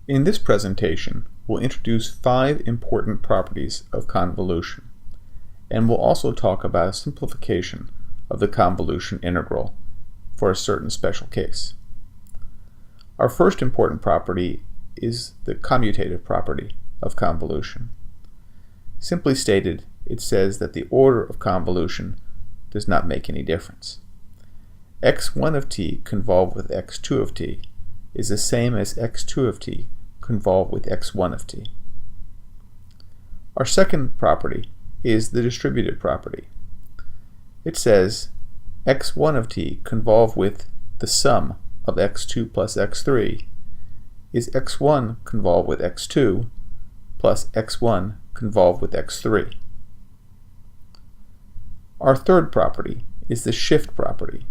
In this presentation, we'll introduce 5 important properties of convolution, and we'll also talk about a simplification of the convolution integral for a certain special case. Our first important property is the commutative property of convolution. Simply stated, it says that the order of convolution does not make any difference. x1 of t convolved with x2 of t is the same as x2 of t convolved with x1 of t. Our second property is the distributive property. It says x1 of t convolved with the sum of x2 plus x3 is x1 convolved with x2 plus x1 convolved with x3. Our third property is the shift property.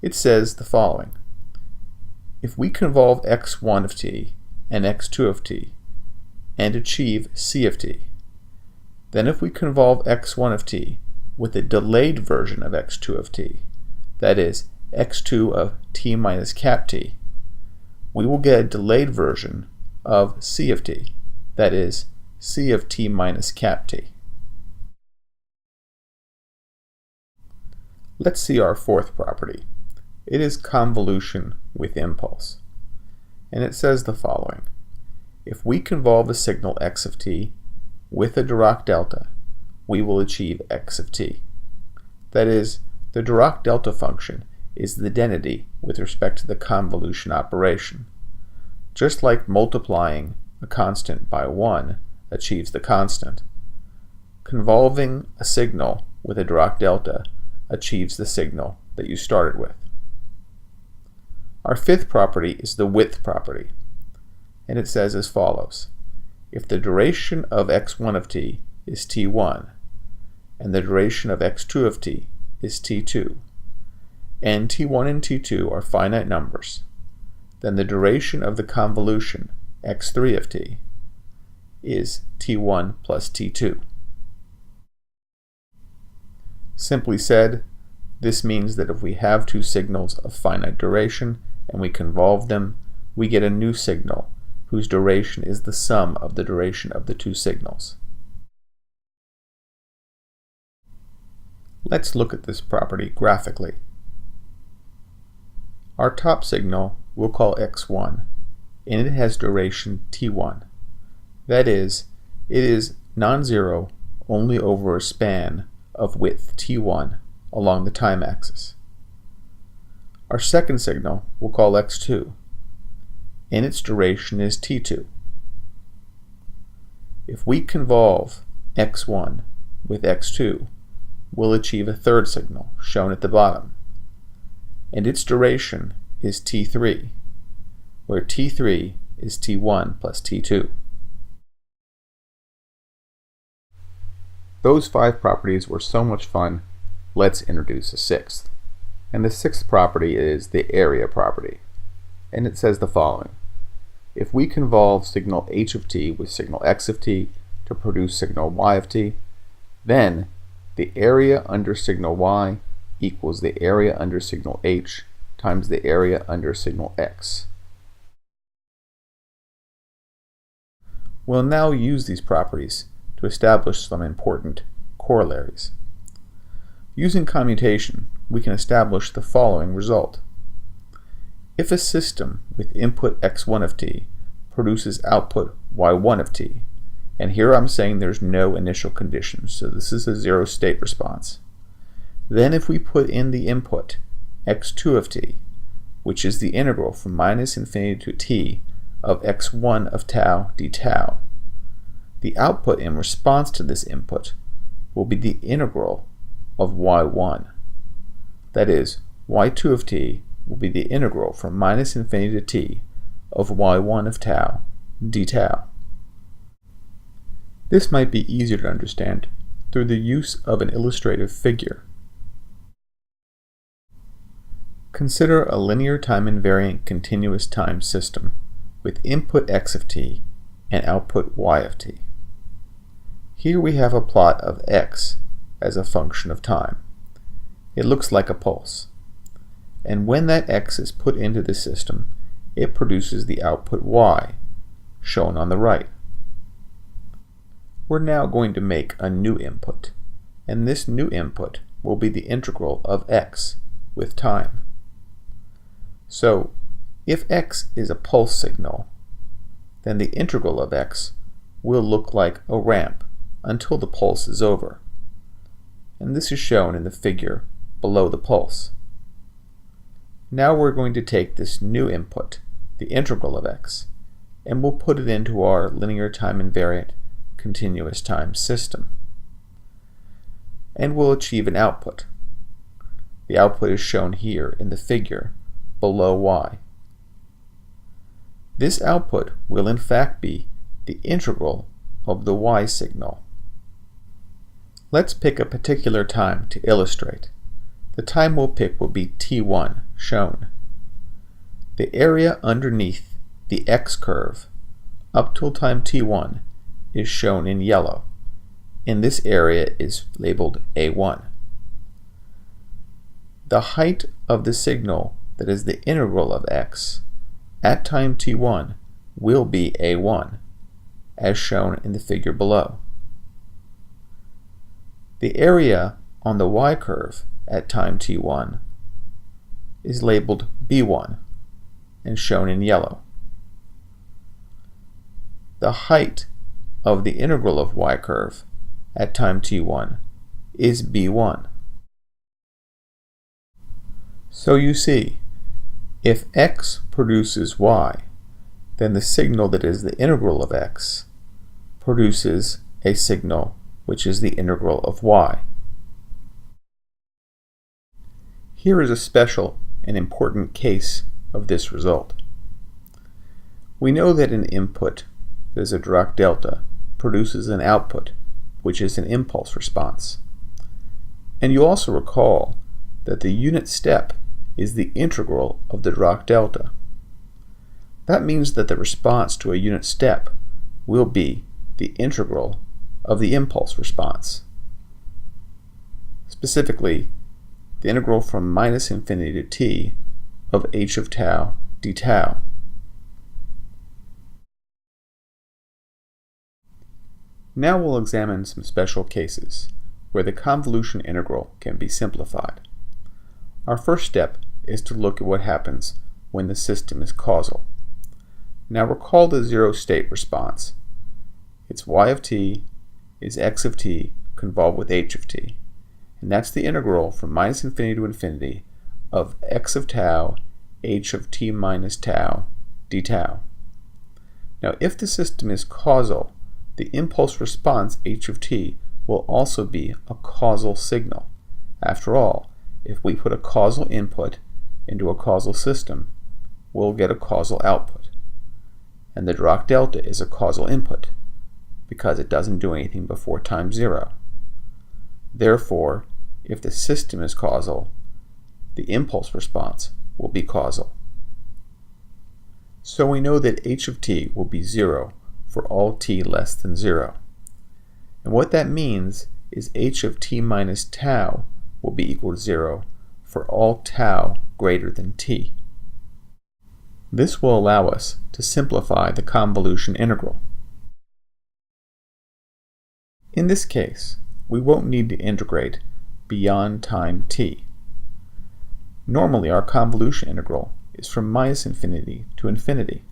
It says the following: if we convolve x1 of t and x2 of t and achieve c of t, then if we convolve x1 of t with a delayed version of x2 of t, that is, x2 of t minus cap t, we will get a delayed version of c of t, that is, c of t minus cap t. Let's see our fourth property. It is convolution with impulse. And it says the following: if we convolve a signal x of t with a Dirac delta, we will achieve x of t. That is, the Dirac delta function is the identity with respect to the convolution operation. Just like multiplying a constant by 1 achieves the constant, convolving a signal with a Dirac delta achieves the signal that you started with. Our fifth property is the width property, and it says as follows: if the duration of x1 of t is t1, and the duration of x2 of t is t2, and t1 and t2 are finite numbers, then the duration of the convolution x3 of t is t1 plus t2. Simply said, this means that if we have two signals of finite duration and we convolve them, we get a new signal whose duration is the sum of the duration of the two signals. Let's look at this property graphically. Our top signal we'll call x1, and it has duration t1. That is, it is non-zero only over a span of width t1 along the time axis. Our second signal we'll call x2, and its duration is t2. If we convolve x1 with x2, we'll achieve a third signal, shown at the bottom, and its duration is t3, where t3 is t1 plus t2. Those 5 properties were so much fun, let's introduce a sixth. And the sixth property is the area property. And it says the following: if we convolve signal h of t with signal x of t to produce signal y of t, then the area under signal y equals the area under signal h times the area under signal x. We'll now use these properties to establish some important corollaries. Using commutation, we can establish the following result. If a system with input x1 of t produces output y1 of t, and here I'm saying there's no initial conditions, so this is a zero state response, then if we put in the input x2 of t, which is the integral from minus infinity to t of x1 of tau d tau, the output in response to this input will be the integral of y1. That is, y2 of t will be the integral from minus infinity to t of y1 of tau d tau. This might be easier to understand through the use of an illustrative figure. Consider a linear time invariant continuous time system with input x of t and output y of t. Here we have a plot of x as a function of time. It looks like a pulse. And when that x is put into the system, it produces the output y, shown on the right. We're now going to make a new input, and this new input will be the integral of x with time. So, if x is a pulse signal, then the integral of x will look like a ramp until the pulse is over. And this is shown in the figure below the pulse. Now we're going to take this new input, the integral of x, and we'll put it into our linear time invariant continuous time system. And we'll achieve an output. The output is shown here in the figure below y. This output will in fact be the integral of the y signal. Let's pick a particular time to illustrate. The time we'll pick will be t1, shown. The area underneath the x curve up till time t1 is shown in yellow, and this area is labeled a1. The height of the signal that is the integral of x at time t1 will be a1, as shown in the figure below. The area on the y curve at time t1 is labeled b1 and shown in yellow. The height of the integral of y curve at time t1 is b1. So you see, if x produces y, then the signal that is the integral of x produces a signal which is the integral of y. Here is a special and important case of this result. We know that an input that is a Dirac delta produces an output which is an impulse response. And you also recall that the unit step is the integral of the Dirac delta. That means that the response to a unit step will be the integral of the impulse response. Specifically, the integral from minus infinity to t of h of tau d tau. Now we'll examine some special cases where the convolution integral can be simplified. Our first step is to look at what happens when the system is causal. Now recall the zero state response. It's y of t is x of t convolved with h of t. And that's the integral from minus infinity to infinity of x of tau h of t minus tau d tau. Now if the system is causal, the impulse response h of t will also be a causal signal. After all, if we put a causal input into a causal system, we'll get a causal output. And the Dirac delta is a causal input because it doesn't do anything before time 0. Therefore, if the system is causal, the impulse response will be causal. So we know that h of t will be 0 for all t less than 0. And what that means is h of t minus tau will be equal to 0 for all tau greater than t. This will allow us to simplify the convolution integral. In this case, we won't need to integrate beyond time t. Normally our convolution integral is from minus infinity to infinity.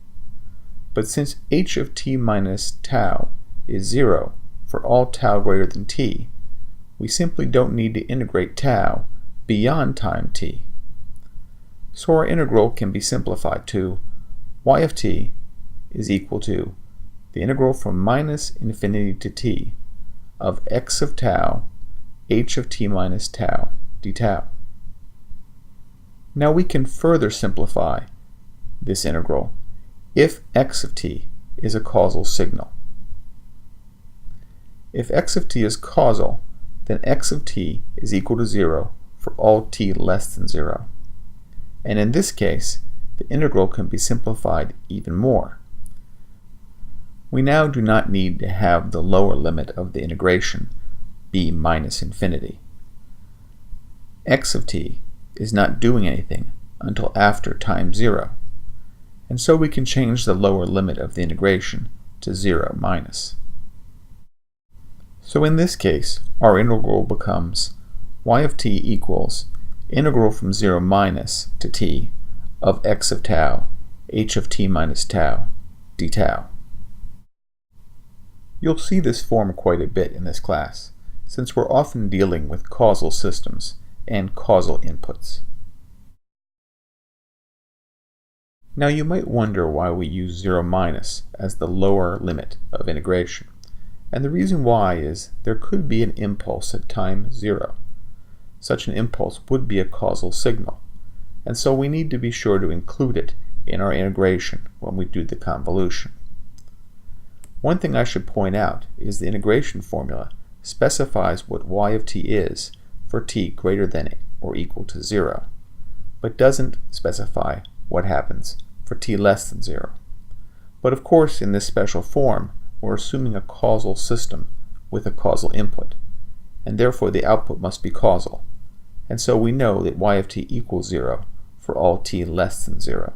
But since h of t minus tau is 0 for all tau greater than t, we simply don't need to integrate tau beyond time t. So our integral can be simplified to y of t is equal to the integral from minus infinity to t of x of tau h of t minus tau d tau. Now we can further simplify this integral if x of t is a causal signal. If x of t is causal, then x of t is equal to 0 for all t less than 0. And in this case, the integral can be simplified even more. We now do not need to have the lower limit of the integration be minus infinity. X of t is not doing anything until after time 0. and so we can change the lower limit of the integration to 0 minus. So in this case, our integral becomes y of t equals integral from 0 minus to t of x of tau, h of t minus tau, d tau. You'll see this form quite a bit in this class, since we're often dealing with causal systems and causal inputs. Now you might wonder why we use 0 minus as the lower limit of integration. And the reason why is there could be an impulse at time 0. Such an impulse would be a causal signal, and so we need to be sure to include it in our integration when we do the convolution. One thing I should point out is the integration formula specifies what y of t is for t greater than or equal to 0, but doesn't specify what happens for t less than 0. But of course, in this special form, we're assuming a causal system with a causal input, and therefore the output must be causal, and so we know that y of t equals 0 for all t less than 0.